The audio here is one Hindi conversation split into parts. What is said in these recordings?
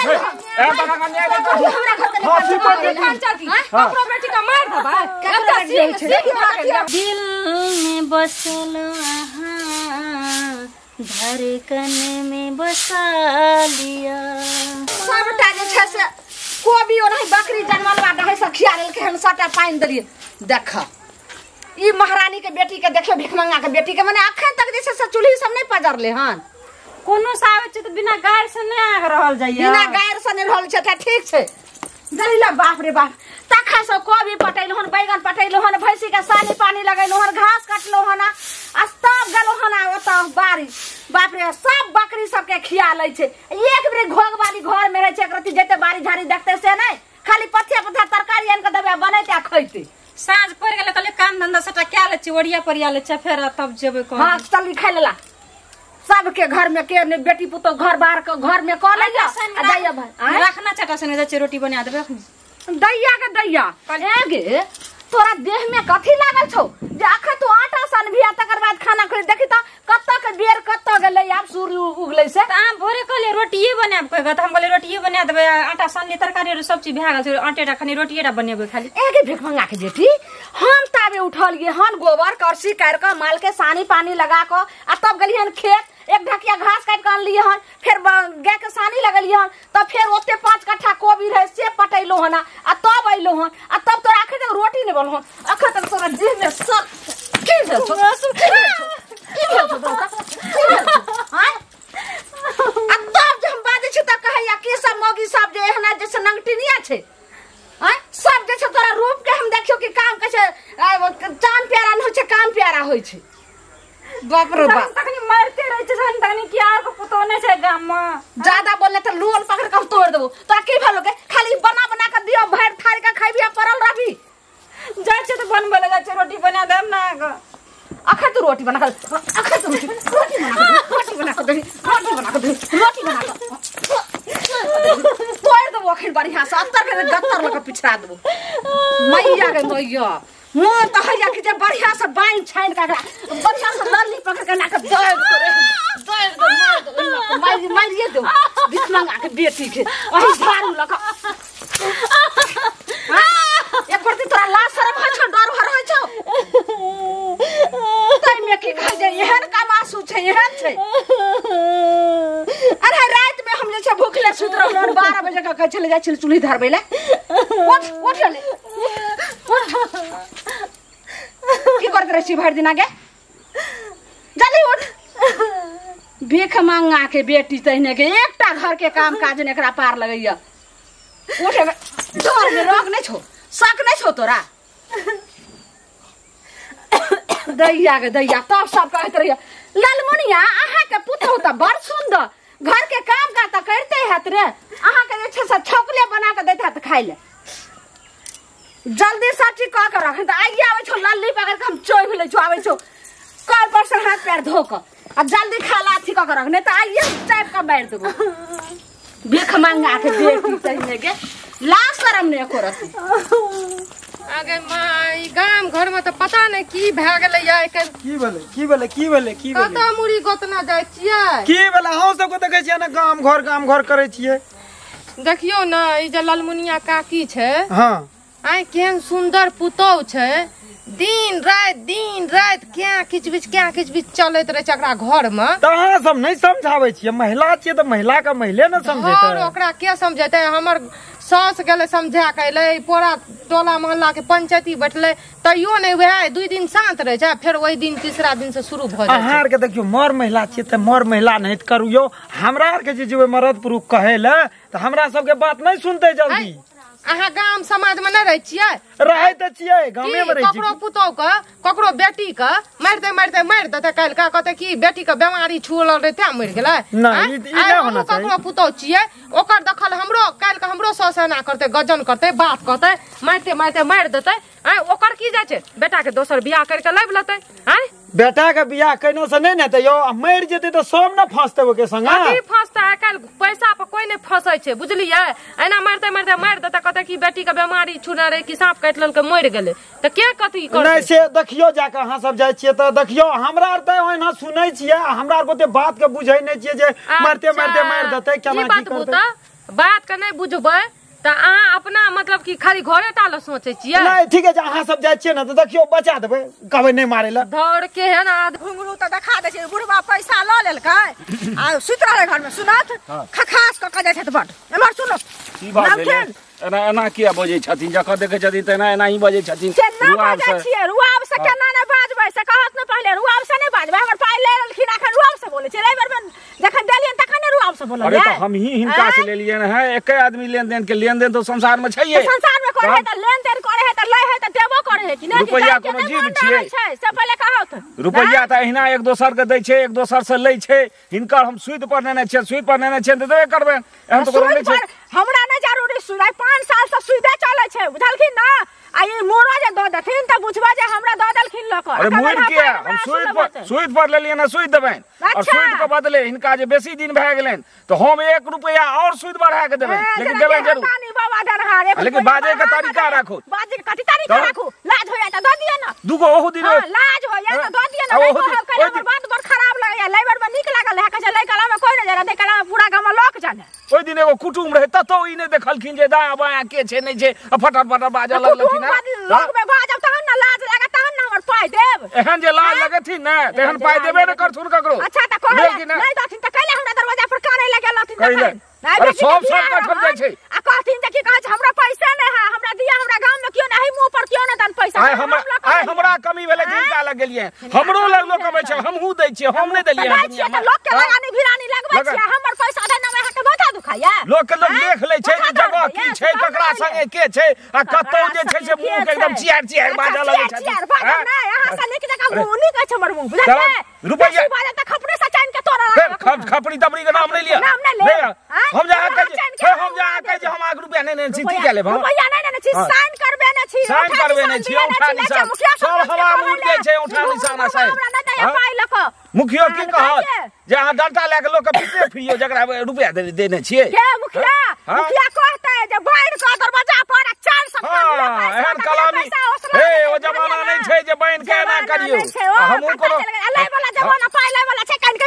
ए बड़ा कन्या के हमरा घर के फांसी पर दे पंचायती अपनो बेटी का मार दबा दिल में बसल धड़कन में बसा लिया सबटा जे छै से कोबी और बकरी जनमलवा दहे से खियाल के हम साटा पानी दलिए देख ई महारानी के बेटी के देखियो भिखमंगा के बेटी के माने अखन तक जे से चूल्ही सब नहीं पजरले हन कोनो सावे छ त बिना गायर से नहीं आ रहल जाइए बिना गायर से नहीं रहल छ ठीक छै दलिला बाप रे बाप तखा से कोबी पटैलो हन बैगन पटैलो हन भैंसी के सानी पानी लगैलो हन घास काटलो हन अस्ताब गलो हन ओता बारी बाप रे सब बकरी सब के खिया लै छै एक बेर घोग वाली घर में रह छै एकरती जते बारी झाड़ी देखते से नहीं खाली पथिया पथिया तरकारी आन के देबे बनैते खैते साँझ पड़ गेले कले काम धंधा सटा क्या ले ओड़िया परिया ले फेर तब जेबे को हां चल खाइ लेला सबके घर में के ने बेटी पुतो घर बाहर के घर में क लइया आ जाइया भाई रखना चटा से जाचे रोटी बना देबे दैया के दैया गे तोरा देह में कथी लागल छौ जे अखन तू आटा सन भी तकर बाद खाना खा देखी त कत्ता के बेर कत्ता गेलै आब सूर्य उगलै से आ भोरे कहले रोटीए बनाब कहबे त हम कहले रोटीए बना देबे आटा सन तरकारी सब चीज भए गेल आटेटा खाली रोटीएटा बनेबे खाली एगे भिखमंगा के बेटी हम ताबे उठल गे हन गोबर करसी कर के माल के सानी पानी लगा के आ तब गेली हन खेत एक ढकिया घास काट के आनली हन फिर गाय के सानी लगली हन तब फिर ओते 5 कट्ठा कोबी रहे से पटैलो हन आ तब अइलो हन आ तब तोरा आखिर तक रोटी नहीं बनल हन अखन तक तोरा देह में सब की भेल छौ हां आ तब जे हम बाजै छी त कहैया के सब मौगी सब जे एहना जैसे नंगटिनिया छै हां सब जे छै तोरा रूप के हम देखियो कि काम के छै चांद प्यारा न होय छै काम प्यारा होय छै बाप रे बाप तखनी मारते रहे छै जन तखनी कियार को पुतो नै छै गाम में ज्यादा बोलले त लोल पकड़ के तोड़ देबो तोरा की भेलो के खाली बना बना के दियो भर थारी के खाइबिया परल रहबी जाय छै त बनबे लगा छै रोटी बना देम ना अखन तू रोटी बना के अखन तू रोटी बना के रोटी बना के तोड़ देबो अखन बढ़िया से अंतर के गत्तर लगा पिछड़ा देबो मैया के मैया मोर त हैया कि जे बढ़िया से बाइन छाइन का बढ़िया से लल्ली पकड़ के ना के दर्द करे मारिए दो भिखमंगा के बेटी के ओही झाड़ू लगा एक परती तोरा लाज शरम होय छौ डर भर होय छौ तै में की खाइ जे एहन का मासू छै एहन छै अरे रात में हम जे छै भूखले सुत रहलो 12 बजे का कहै चले जाय छी चूल्ही धरबै ले उठ ले की करत रही भर दिन आगे जल्दी उठ भिखमंगा के बेटी तहने के एकटा घर के काम काज ने एकरा पार लगैया उठ डर में रोक नहीं छो शक नहीं छो तोरा दैया के दैया तब सब कहत रहिया लालमुनिया आहा के पुतहु त बड़ सुंदर घर के काम का त करते हत रे आहा के जे छै से छौकले बना के दैत हत खाइ ले जल्दी सच्ची का कर रख त आइए आवे छो लल्ली पकड़ के हम चोइ भेले छो आवे छो कल पर से हाथ पैर धो के आ जल्दी खाला अथी का कर रख नहीं त आइए चाप का मार देबो भिखमंगा के बेटी तहने के ला शरम ने एको रती आगे माई गाम घर में तो पता नहीं की भए गेलै या की भेले कता मुड़ी गोतना जाय छियै की भेले हम सब को देखे छियै ना गाम घर करे छियै देखियो ना ई जे ललमुनिया काकी छै हां आइ केहन सुंदर पुतौ छै दिन रात क्या किचबिच चलैत रहे छै एकरा घर में त अहाँ सब नहीं समझावे छियै महिला छियै त महिला का महिले न समझेतै और ओकरा के समझेतै हमर सास गेले समझा के अइलै पूरा टोला मोहल्ला के पंचायती बैठले तैयो नहीं वह 2 दिन शांत रहे छै फिर वही दिन तीसरा दिन से शुरू भ जाय छै अहाँ के देखियो मर महिला छियै त मर महिला नहीं करियो हमरा के जे जेबै मरद पुरुष कहे ले त हमरा सब के बात नहीं सुनते जल्दी अहाँ गाम समाज में नहीं रहे छियै रहे त छियै गामे में रहे छी ककरो पुतौ के ककरो बेटी के मारते मार देते काल का कहते की बेटी के बीमारी छुअल रहे त मर गेलै नहीं ई नहीं होना चाहिए ककरो पुतौ छियै ओकर दखल हमरो काल के हमरो ससना करते गजन करते बात करते मारते मार देते आइ ओकर की जाय छै बेटा के दोसर बियाह करके लाइब लेतै आइ बेटा के बियाह कैनो से नहीं ने त यो मर जेते त सब न फंसते ओके संग की फंसता है काल पैसा पर कोई नहीं फंसै छै बुझलियै एना मारते मार देता कहते की बेटी के बीमारी छुना रहे कि सांप काट लेलकै मर गेलै त के कथि करतै नहीं से देखियो जाके अहाँ सब जाय छियै त देखियो हमरा आर त ओहिना सुनै छियै हमरा आर गोटे बात के बुझै नहीं छियै जे मारते मार देतै केना की करतै बात के नहीं बुझबै त अहाँ अपना मतलब कि खाली घरे टा ल सोचे छियै। नहीं ठीक है अहाँ सब जाय छियै ना त देखियो बचा देबै कहबै नहीं मारे ला। दौड़ के है ना घुंगरू तो देखा दे छै बुढ़वा पैसा ल लेलकै आ सुत रहले घर में सुनत खखास क के जाय छै त बड एमहर सुनो की बात भेलै एना किया बजै छथिन जखन देखै छथिन त एना ही बजै छथिन। केना बजै छियै रुआब से केना नै बाजबै से कहत न पहिले रुआब से नै बाजबै हमर पाइ ले लेलखिन अखन रुआब से बोलै छै रैबर में जखन देलियन तखन नै रुआब से बोलल। अरे तो हम ही हिनका से ले लिए है एके आदमी लेन देन के लेन देन तो संसार में छैये। संसार में करे है त लेन देन करे है त लै है त देबो करे है कि नै रुपैया कोनो जीव छियै से पहिले कहत रुपैया त एहिना एक दोसर के दै छै एक दोसर से लै छै हिनकर हम सूद पर नेने छै सूद पर नेने छै त देबे करबै एहन तो कोनो नै छै। हमरा नै जरूरी सूद 5 साल से सूदे चलै छै बुझलखिन ना आ ये मोरा जे द देथिन त बुझबा जे हमरा द देलखिन लोक। अरे मोर के हम सूद पर ले लिए ना सूद देबैन और सूद के बदले हिनका जे बेसी दिन भए गेलैन तो हम 1 रुपया और सूद बढ़ा के देबै लेकिन देबै जरूर। बाबा दरहार लेकिन बाजे के तरीका राखो बाजे के कथि तरीका राखो लाज होया त द दिए ना दुगो ओहु दिन लाज होया त द दिए ना ओहु बात बड़ खराब लगैया लेबर में नीक लागल है कहे लइकला में कोई न जरा देखला में पूरा गाम लोक जाने। ओइ दिन एगो कुटुम रहे त तो ई नै देखलखिन जे दाया बाया के छै नै छै फटर फटर बाजा लगलखिन लोग में बाजब तहन ना लाज लागत तहन ना हमर पाइ देब एहन जे लाज लगथिन न तेहन पाइ देबे न करथुन ककरो। अच्छा त कहै नै दथिन त कहले हमरा दरवाजा पर काने लगलथिन त अरे सब कठर जाय छै आ कहथिन त की कहै छै हमरा पैसा नै है हमरा दिया हमरा गांव में क्यों नहीं मुंह पर क्यों न दन पैसा आय हमरा कमी भेले जिनका लग गेलिए हमरो लग लोक अबै छै हमहू दै छियै हम नै देलिए दुनिया में लोक के लगानी भिरानी लगबै छै हमर पैसा दे न अहाँ के बता दुखाया लोक के लोग देख लै छै जे जगह की छै ककरा संगे के छै आ कतौ जे छै से मुंह के एकदम चियार बाजा लगै छै चियार बाजा नै अहाँ से नीक जगह मुंह नी कहै छै हमर मुंह बुझलिए रुपैया बाजा त खपरे से चाइन के तोरा खपरी तबरी के नाम नै लिया नाम नै ले हम जा के जे हम आग रुपया नै नै छी की लेब रुपया नै नै छी साइन करबे नै छी उठा निशान सब हवा में उड़ जाय छै उठा निशान साइन हमरा नै दया पाइ लक मुखियो की कहत जे अहाँ डंटा ले के लोक के पीछे फिरियो जकरा रुपया देने छियै के मुखिया कहतै जे बाहर का दरवाजा पर 400 एहन कलामी हे ओ जमाना नै छै जे बहन के ना करियो हमहु कोनो लै वाला जमाना पाइ लै वाला छै कान के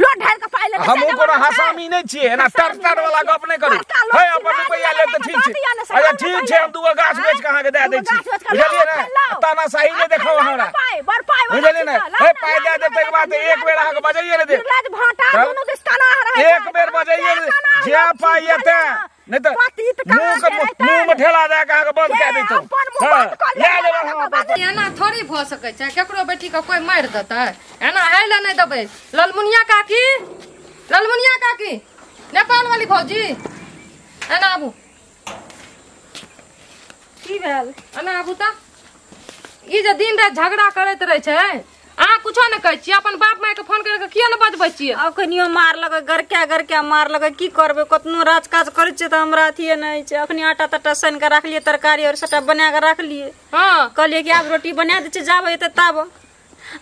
लोट ढाल के पाइ ले हमहु कोनो हसामी नै छियै ना टर वाला गप नै करू हे अपन रुपया ले त ठीक छै अच्छा ठीक छै हम दुगो गाछ बेच के अहाँ के दे दै छी बुझलिए ना ताना सही नै देखौ हमरा बुझलिए ना हे पाइ दे देतै के बाद एक बेर अहाँ के बजाइए नै दे दोनों दिसकाना रहे एक बेर बजाइए जे पाइ एते नै त मुंह में ठेला दे के अहाँ के बंद क देतौ ले ले एना थोड़ी भ सकै छै केकरो बेटी के कोई मार देतै एना हैला नै देबै। ललमुनिया काकी नेपाल वाली भौजी एना आबू की भेल एना आबू त ई जे दिन रात झगड़ा करैत रहै छै अहाँ कुछो नै कहै छियै अपन बाप माय के फोन करके किया नै बजबै छियै अखनियो मार लगे गरक्या मार लगे की करबे कतनो राज काज करै छै त हमरा अथिए नै छै अखनी आटा तटा सान के राख लिए तरकारी और सटा बना के राख लिए हां कहलिए कि आब रोटी बना दे छै जाबे त ताब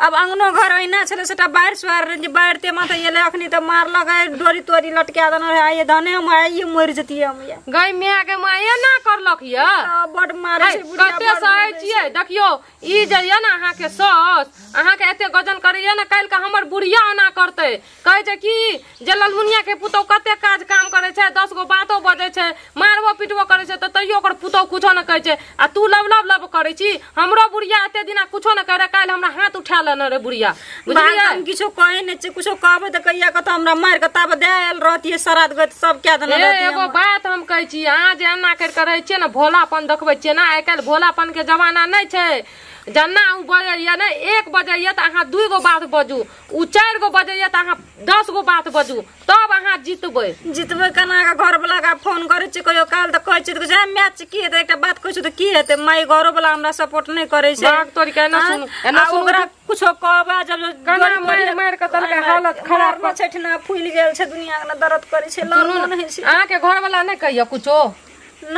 अब अंगनो घर ओइना छले सटा बाहर सुआर जे बाहरते माथा येले अखनी त मार लगे डोरी तोरी लटका देन आए धने हम आइए मर जतिए हम या गई माय के माये ना करलक या बड मारे छै बुढ़िया कते सहे छियै देखियो ई जे या ना अहाँ के सस अहाँ के एते गजन करैया ना काल के हमर बुढ़िया ओना करते कहै छै कि जे ललमुनिया के पुतौ कते काज काम करे छै 10 गो बातो बजे छै मारबो पिटबो करे छै त तइयो ओकर पुतौ कुछो न कहै छै आ तू लब करै छी हमरो बुढ़िया एते दिना कुछो न करे काल हमरा हाथ उठा न रे बुढ़िया बुझलिए हम किछो कहै नै छै कुछो कहबे त कहिया कत हमरा मार के ताब देल रहतिए सराद गत सब क्या देना रहतिए। एगो बात हम कहै छी अहाँ जे एना कर के रहै छियै न भोलापन देखबै छियै ना आइ काल भोलापन के जमाना नै छै जना उ बजैया नै 1 बजैया त अहाँ 2 गो बात बजू उ 4 गो बजैया त अहाँ 10 गो बात बजू तब अहाँ जीतबै केना के घर वाला का फोन करे छै कहियो काल त कहै छै त जे मैच की हेतै एकटा बात कहै छै त की हेतै माय घरो वाला हमरा सपोर्ट नै करै छै बात तोरी के ना सुन एना ओकरा कुछो कहबा जब गाना मार के तल के हालत खराब छैठना फूल गेल छै दुनिया के दर्द करे छै लड़नो नै छै अहाँ के घर वाला नै कहियो कुछो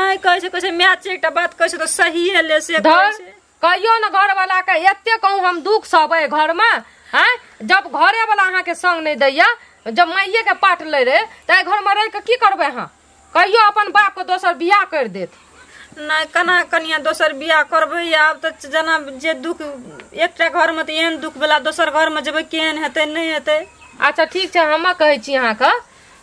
नै कहै छै मैच एकटा बात कहै छै त सहीए ले से कहै छै कहियो न घर वाला के एते कहूं हम दुख सबे घर में हैं जब घरे वाला अहाँ के संग नै दैया जब माइये के पाट ले रे त घर में रह के की करबे अहाँ कहियो अपन बाप के दोसर बियाह कर देत नै कना कनिया दोसर बियाह करबै आब त जना जे दुख एकटा घर में त एहन दुख वाला दोसर घर में जेबै केहन हेतै नै हेतै। अच्छा ठीक छै हम कहै छी अहाँ के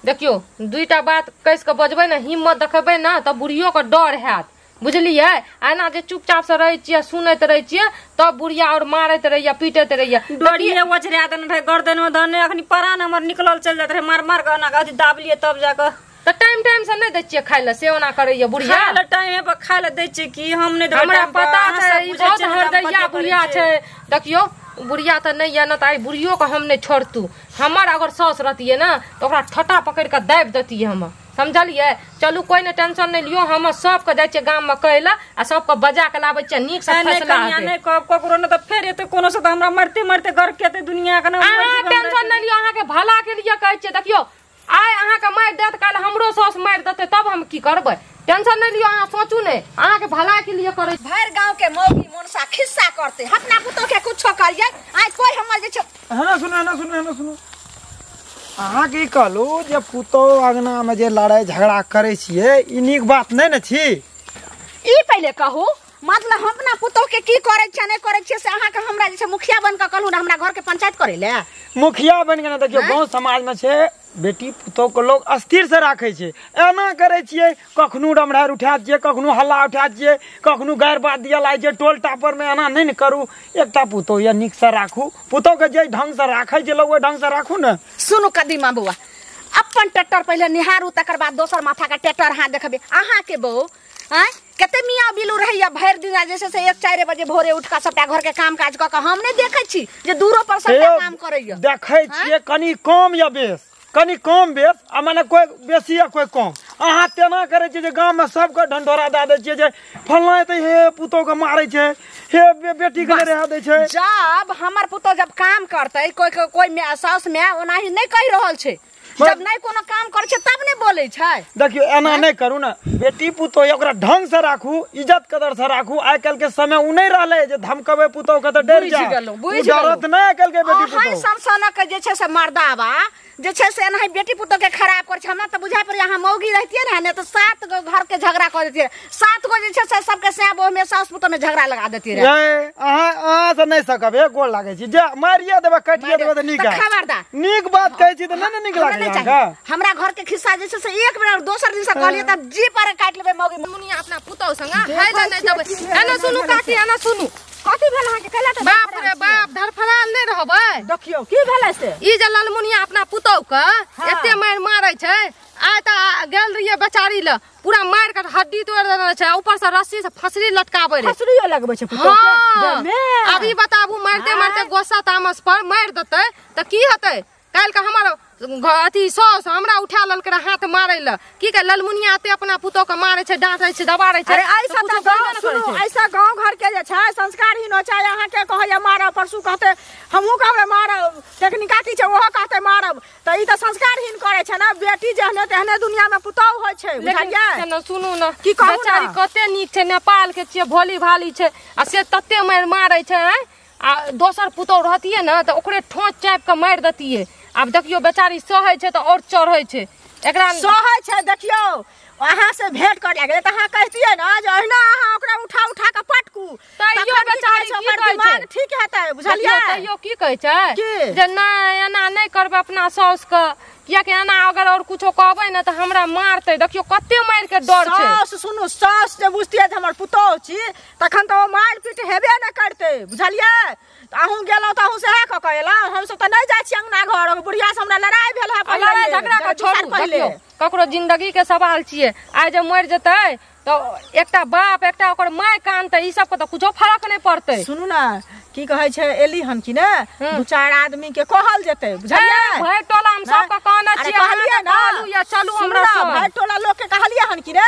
देखियो दुईटा बात कस के बजबै ना हिम्मत देखबै ना त बुढ़ियो के डर हैत बुझलिए। एना जे चुपचाप से रहे छिए सुनैत रहे छिए तब बुढ़िया और मारैत रहिए पीटैत रहिए डरिए ओछरा देन रहे गर्दन में धने अखनी परान हमर निकलल चल जात रहे मार मार के ना अथी दाबलिए तब जाके त टाइम से नहीं दै छिए खाइ ले से ओना करैए बुढ़िया खाइ टाइम पर खाइ ले दै छिए कि हम नहीं हमरा पता छै ई बहुत हरदैया बुढ़िया छै। देखियो बुढ़िया त नहीं है ना त आई बुढ़ियो के हम नहीं छोड़तू। हमर अगर सास रहतिए ना तो ओकरा ठटा पकड़ के दाब देतिए हम समझलिए। चलू कोई ने टेंशन नहीं लियो हम सबके जाय छिए गाम में कहला आ सबके बजा के लाबै छिए नीक से फैसला नहीं कब ककरो न त फेर एते कोनो से त हमरा मरते मरते घर के दुनिया के ना टेंशन नहीं लियो अहाँ के भला के लिए कहै छिए। देखियो आइ अहाँ के मार देत काल हमरो सास मार देते तब हम की करबै टेंशन नहीं लियो अहाँ सोचू नहीं अहाँ के भला के लिए करे भर गांव के मौगी मनसा खिस्सा करते अपना पुतो के कुछो करिए आइ कोई हमर जे ना सुनो अहाँ की कहलू जे पुतो अंगना में जे लड़ाई झगड़ा करे छिए ई नीक बात नहीं न छी। ई पहले कहू मतलब हम अपना पुतो के की करे छ नहीं करे छ से अहाँ के हमरा जे मुखिया बन के कहलू हमरा घर के पंचायत करे ले मुखिया बन के ना देखियो गांव समाज में छे बेटी पुतो को लोग अस्थिर से राखे छे एना करे छिए कखनु रमढ़ार उठा छिए कखनु हल्ला उठा छिए कखनु गैर बात दिया लाइ जे टोल टापर में एना नहीं न करू। एकटा पुतो या निक से राखू पुतो के जे ढंग से राखे जे लोग ढंग से राखू न। सुनु कदीमा बुआ अपन ट्रैक्टर पहले निहारू तकर बाद दोसर माथा का ट्रैक्टर हाथ देखबे अहाँ के बहू कते मियाँ बिलू रहिया भर दिन जैसे से 1-4 बजे भोरे उठ के सबटा घर के काम काज क के हम नहीं देखे छी जे दूरो पर सबटा काम करैया देखे छिए कनी कम या बेस कनी कम बेस आ माने कोई बेसी या कोई कम अहाँ तेना करे छी जे गांव में सबके ढंढोरा दे दे छिए जे फलना एते हे पुतो के मारे छे हे बेटी के रह दे छे। जब हमर पुतो जब काम करते कोई में सास में ओनाही नहीं कहि रहल छे जब नहीं कोनो काम करे छे तब नहीं बोले छे। देखियो एना नहीं करू ना बेटी पुतो ओकरा ढंग से राखू इज्जत कदर से राखू आइ कल के समय उ नहीं रहले जे धमकबे पुतो के त डर जा डरत नहीं आइ कल के बेटी पुतो समसना के जे छे से मर्दावा जे छे से नहीं बेटी पुतो के खराब कर छे हमरा त बुझाय पर यहाँ मौगी रहतिए ना ने तो 7 गो घर के झगड़ा कर देतिए 7 गो जे छे से सबके सेबो में सास पुतो में झगड़ा लगा देती रे। अहाँ से नहीं सकबे गोल लागे छी जे मारिए देबे काटिए देबे त नीक खबरदार नीक बात कहै छी त नहीं नीक लागे हमरा घर के खिस्सा जे छे से एक बेर दोसर दिन से कहलिए त जी पर काट लेबे मौगी मुनिया अपना पुतो संग हाय नहीं देबे एना सुनु काकी एना सुनु कथि भेल अहाँ के कहला त बाप रे बाप धरफड़ाल नहीं रहबै देखियो की भेलै से ई जे ललमुनिया अपना पुतो के एते मार मारै छै आइ त गेल रहिए बेचारी ल पूरा मार के हड्डी तोड़ देने छै ऊपर से रस्सी से फसरी लटकाबै रे फसरी लगबै छै पुतो के अभी बताबू मारते मारते गोसा तामस पर मार देतै त की हेतै काल के हमर अथी सौस हमरा उठा ललकर हाथ मारे ल की के ललमुनिया ते अपना पुतो के मारे छै डांटे छै दबारे छै। अरे ऐसा त गांव सुनो ऐसा गांव घर के जे छै संस्कारहीन हो चाहे अहाँ के कहया मारब परसू कहते हमहू कहबे मारब टेक्निकाटी छै ओहो कहते मारब त ई त संस्कारहीन करे छै ना बेटी जहने तेहने दुनिया में पुतो होय छै बुझलियै न सुनू न की कहू बेचारी कते नीक छै नेपाल के छिए भोली भाली छै आ से तते मारै छै आ दोसर पुतो रहतिए न त ओकरे ठोंच चाप के मार देतिए। अब देखियो बेचारी सहै छै त और चढ़ै छै एकरा सहै छै देखियो अहाँ से भेंट कर गेल त अहाँ कहतिए न जे अहिना अहाँ ओकरा उठा के पटकू तइयो बेचारी की कहै छै ठीक हेतै बुझलियै तइयो की कहै छै जे नहीं एना नहीं करबे अपना सास के किया के एना अगर और कुछो कहबै न त हमरा मारतै देखियो कते मार के डर छै। सास सुनु सास जे बुझतिए जे हमर पुतो छी तखन त ओ मार पीट हेबे न करतै बुझलियै। अहूँ गेलौ त अहूँ से है क कहला हम सब त नहीं जाय छी अंगना घर बुढ़िया से हमरा लड़ाई भेल है पहले लड़ाई झगड़ा के छोड़ू देखियो ककरो जिंदगी के सवाल छिए आइ जे मर जतै तो एकटा बाप एकटा ओकर माय कानतै ई सब के त कुछो फरक नहीं पड़तै। सुनू ना की कहै छै एली हन की ने 2-4 आदमी के कहल जेतै बुझलियै भाई टोला हम सब के कहना छी कहलिए ना या चलू हमरा संग भाई टोला लोग के कहलिए हन की ने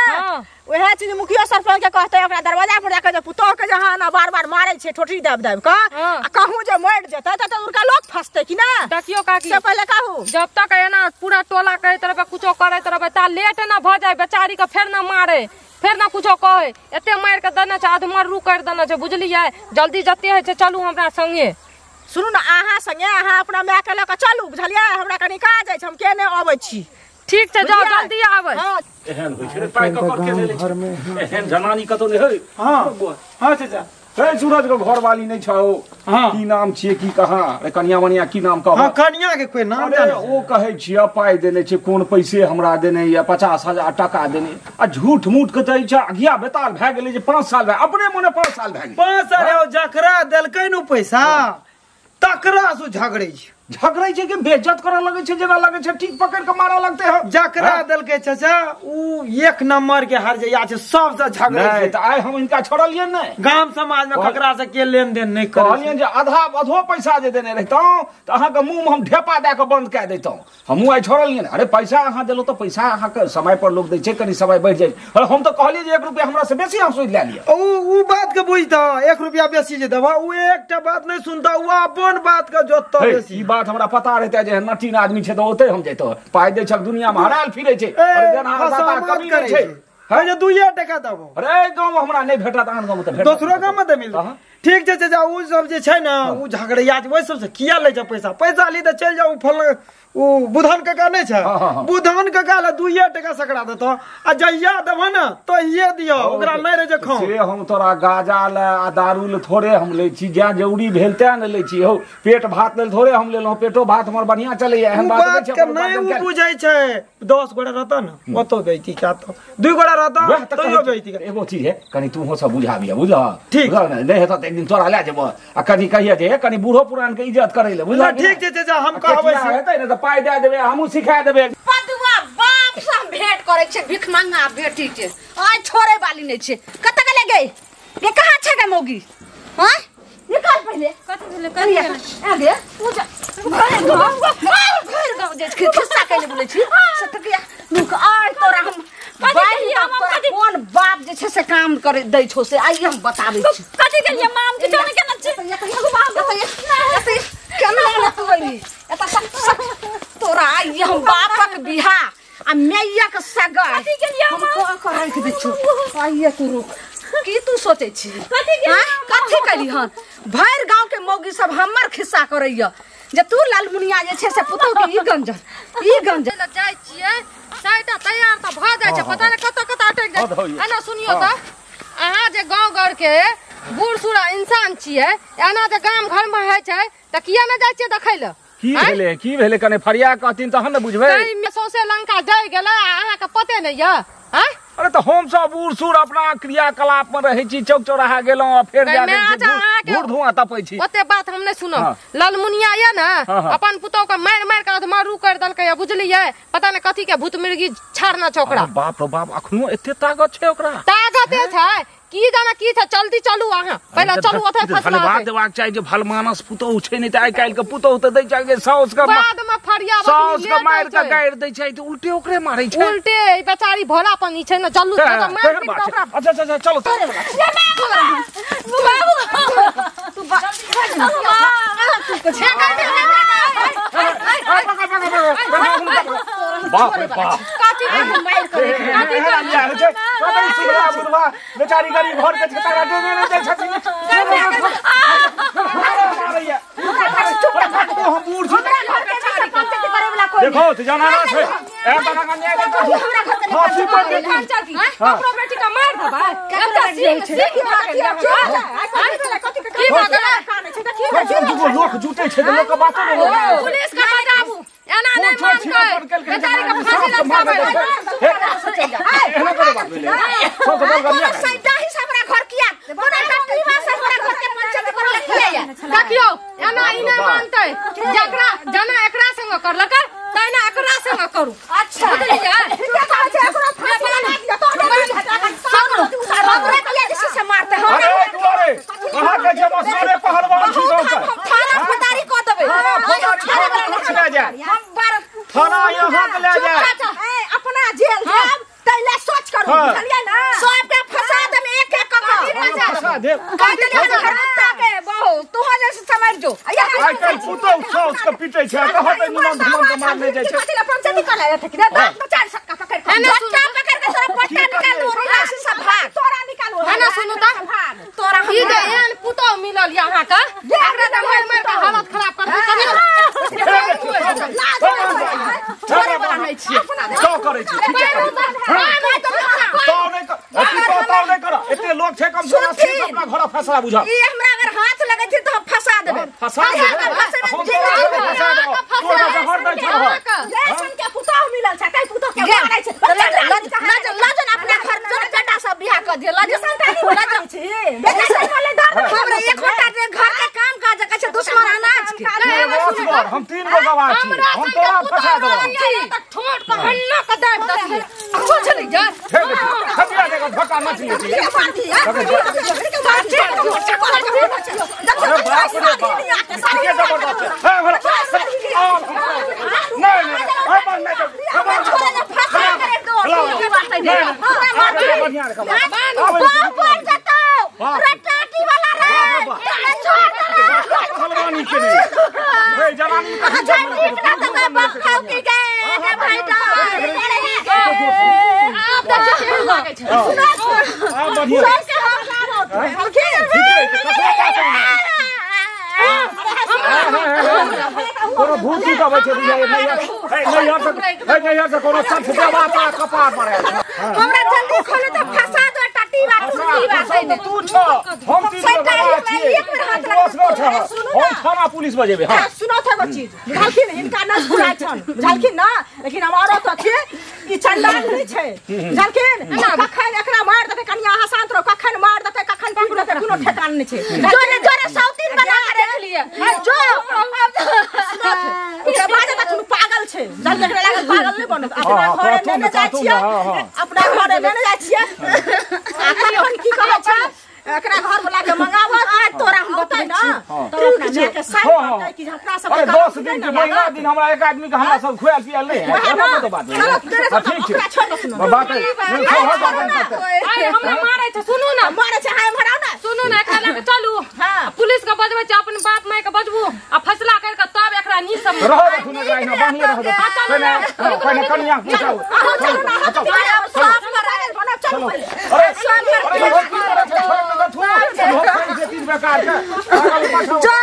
ओहे चीज मुखिया सरपंच के कहते ओकरा दरवाजा पर जाके जे पुतो के जहां ना बार-बार मारै छै ठोठी दाब के आ कहूं जे मर जेतै त उनका लोग फसतै की ना। देखियो काकी से पहले कहू जब तक एना पूरा टोला कहे तरफ कुछो करे तरफ ता लेट ना भ जाए बेचारी के फेर ना मारे फेर ना कुछो कहे एते मार के देना छै अधमरू कर देना छै बुझलियै जल्दी जते है छै चलू हमरा संगे। सुनू ना अहाँ संगे अहाँ अपना माय के ल के चलू बुझलियै हमरा कनी काज छै हम केने आबै छी ठीक छै जाओ जल्दी आबै एहन होय छै पाय क के ले एहन जनानी कतो नै है। हां हां चाचा ए सूरज को घर वाली नहीं छौ हाँ। की नाम छिए की कहाँ कन्या मनिया की नाम कह हाँ कन्या के कोई नाम अरे ओ कहे छिए पाई देने छे कोन पैसे हमरा देने या 50,000 टका देने आ झूठ मूठ के कहै छै अगिया बेताल भए गेलै जे 5 साल भए अपने मने 5 साल भए गेलै 5 साल जकरा देलकै न पैसा तकरा से झगड़े छै झगड़े छै कि बेइज्जत करऽ लगे छै जेना लगे छै ठीक पकड़ के मारऽ लगते हैं जकरा देलकै चाचा उ एक नंबर के हर जइया छै सबसे झगड़े छै त आइ हम इनका छोड़लिए नै गांव समाज में ककरा से के लेन देन नहीं कहलिए जे आधा अधो पैसा जे देने रहितौ त अहाँ के मुंह में हम ढेपा दे के बंद क देतौ हमहु आइ छोड़लिए अरे पैसा अहाँ देलो त पैसा अहाँ के समय पर लोग दै छै कनी समय बढ़ जाय अरे हम त कहलिए जे 1 रुपया हमरा से बेसी अहाँ सोच ले लिए उ बात के बुझता 1 रुपया बेसी जे देबा उ एकटा बात नहीं सुनता उ अपन बात के जोतता बेसी बात हमरा पता रहते जे नटीन आदमी छै त ओते हम जैतो पाई दे छक दुनिया में हराल फिरे छै और देना दाता कमी नहीं छै है जे 2 टका देबो अरे गांव हमरा नहीं भेटत आन गांव में त भेटत दोसरो गांव में त मिल ठीक छै चाचा उ सब जे छै ना उ झगड़िया छै ओइ सब से किया ले छै पैसा ली त चल जाऊ फल उ बुधन काका नहीं छै बुधन काका ला 2 टका सकड़ा देतो आ जइया देबो ना तो ये दियो ओकरा नहीं रे जे खौ से हम तोरा गाजा ल आ दारू ल थोड़े हम ले छी ज्या जरूरी भेलते न ले छी हो पेट भात लेल थोड़े हम लेलो पेटो भात हमर बढ़िया चले एहन बात के नहीं उ बुझै छै 10 गोड़ा रहता न ओतो बेइती का तो 2 गोड़ा रहता तो बेइती एगो चीज है कनी तू हो सब बुझाबिया बुझला ठीक नहीं हेत त एक दिन तोरा ले जेबो आ कनी कहिया जे कनी बूढ़ो पुरान के इज्जत करे ले बुझला ठीक छै चाचा हम कहबै से हेतै न त पाई दे देबे हमहु सिखा देबे पदुआ बाप से हम भेंट करे छै भिख मंगा बेटी छै आइ छोड़े वाली नहीं छै कत के ले गई ये कहां छै गे मौगी हां निकाल पहले कथि भेले करिया आगे पूजा घर गांव जे खिस्सा कैले बोले छी सतकिया नुक आइ तोरा हम कोन बाप जे छै से काम करे दै छौ से आइ हम बताबै छी कथि गेलिए माम के जाने केना छै केना न तू बनी एता तोरा आइ हम बापक बियाह आ मैया के सगाई कथि गेलिए हम को राख दै छौ आइए तू रुक की तू सोचे छी कथि कली हन भैर गांव के मौगी सब हमर खिस्सा करैया जे तू लालमुनिया जे छै से पुतौ के ई गंजन जाय छियै साइटा तैयार त भ जाय छै पता नै कत अटक जाय एना सुनियो त अहाँ जे गांव घर के बूढ़ सूढ़ा इंसान छियै एना जे गाम घर में है छै त किया न जाय छियै देखै ल की भेले कने फरिया कहथिन तहन न बुझबै सौसे लंका जय गेलै अहाँ के पते नै य हैं अरे तो हम सब बूढ़ सूढ़ अपना क्रियाकलाप में रहे छी चौक चौराहा गेलों फिर बूढ़ धुआं तपै छी ओते बात हम नै सुनो लालमुनिया ये ना अपन पुतौ के मार मार के मारू कर दलकै बुझलियै पता नै कथि के भूत मिर्गी छाड़ना छोकरा बाप रे बाप अखनो एते ताकत छै ओकरा ताकते छै की जाना की छै जल्दी चलू अहाँ पहले चलू ओथे फसला धन्यवाद देबाक चाही जे भलमानस पुतौ छै नै त आइ काल्हि के पुतौ त दै छै साउस के बाद में फरिया साउस के मार के गाड़ दै छै त उल्टे ओकरे मारै छै उल्टे बेचारी भोला पानी छै न जल्लू मार के ओकरा अच्छा चलो बाप रे बाप बेचारी गरीब घर के छतारा देने नहीं दे छथिन देखो तो जाना ना छै ए बना का न्याय कर फांसी पर दे अपना बेटी का मार दे भाई कत्ता सीख की दुगो लोक जुटे छै लोक के बातो नहीं पुलिस का बजाबू एना नहीं मान के बेचारी का फांसी लटकावे एना करे बात भेले सब गमिया सैटा ही सबरा घर किया बोना कटीवा से हमरा घर के पंचायत कर लखिया देखियो एना ई नहीं मानते जकरा जना एकरा संग करलक तैना एकरा संग करू अच्छा बुझलियै ठीक है छै एकरा फांसी तो हमरा किया जैसे से मारते हो अरे तोरे कहां के जब सारे पहलवान छी गांव का थाना फौजदारी को देबे ले जा थाना यहां के ले जा अपना जेल जाब तैले सोच करू बुझलियै ना सब के फंसा दे में एक एक का फंसा दे काटले हत्ता के बहु तू हो जैसे समझ जो आइ काल पुतौ साउस के पीटे छै कहत निमन धमन के मारने जाय छै कथि पंचायत कर ले थे दांत बचार सकका पकड़ के पट्टा पकड़ के तोरा पट्टा निकालू ऐसे सब भाग तोरा निकालू है ना सुनु त तोरा ई जे एहन पुतौ मिलल यहां का एकरा त मार मार के हालत खराब कर दे छोरे वाला नहीं छी तो करे छी तो नहीं कर एते लोग गलत छै कम से कम अपना घर फैसला बुझा ई हमरा अगर हाथ लगे छै तो हम फंसा देबै फंसा देबै के पुतौ मिलल छै कई पुतौ के मारै छै लजन अपना घर बेटा सब बियाह कर दे लजन संतानी लजन छै बेटा सब वाले दर हमरा एक घंटा घर के काम काज के छै दुश्मन अनाज के हम 3 गो गवाह छी हम तोरा फंसा देबो ठोट के हन्ना के दे अच्छा चली जा खतिया देखो धक्का मत लिए कोनो भूती का बचे बुझाए नहीं यार से कोनो सब से बात कपार पर है हमरा जल्दी खोले तो फंसा दो टट्टी बात तू छ हम 3 गो गवाह छी हम थाना पुलिस बजेबे हां सुनो थे वो चीज झालखिन इनका न बुलाय छन झालखिन ना लेकिन हमारो तो छे ई चंडाल नहीं छे झालखिन कखन एकरा मार देते कनिया हसांत रो कखन मार देते कखन पकड़ देते कोनो ठेकान नहीं छे जोरे जोरे सौतीन बना के रख लिए जो ओकरा बाद तक तू पागल छे जल्दी एकरा लागल पागल नहीं बनत अपना घरे लेने जाय छियै अपना घरे लेने जाय छियै अखन की कहै छै एकरा घर वाला के मंगावा आज तोरा हम बताइ ना तो अपना मां के साथ बताइ कि हमरा सब 10 दिन के महीना दिन हमरा एक आदमी के हमरा सब खुआल पियाल नहीं है तो बात है ठीक है बात है हमरा मारै छै सुनू ना मारे छै हाय भराउ ना सुनू ना एकरा लगे चलू पुलिस के बजबै छै अपन बाप माय के बजबू आ फैसला कर के तब एकरा नी सब रहो दे सुने एकरा ना बांधिए रहो दे पहले कनिया पूछाओ साफ मरायल बना चल अरे बेकार के जो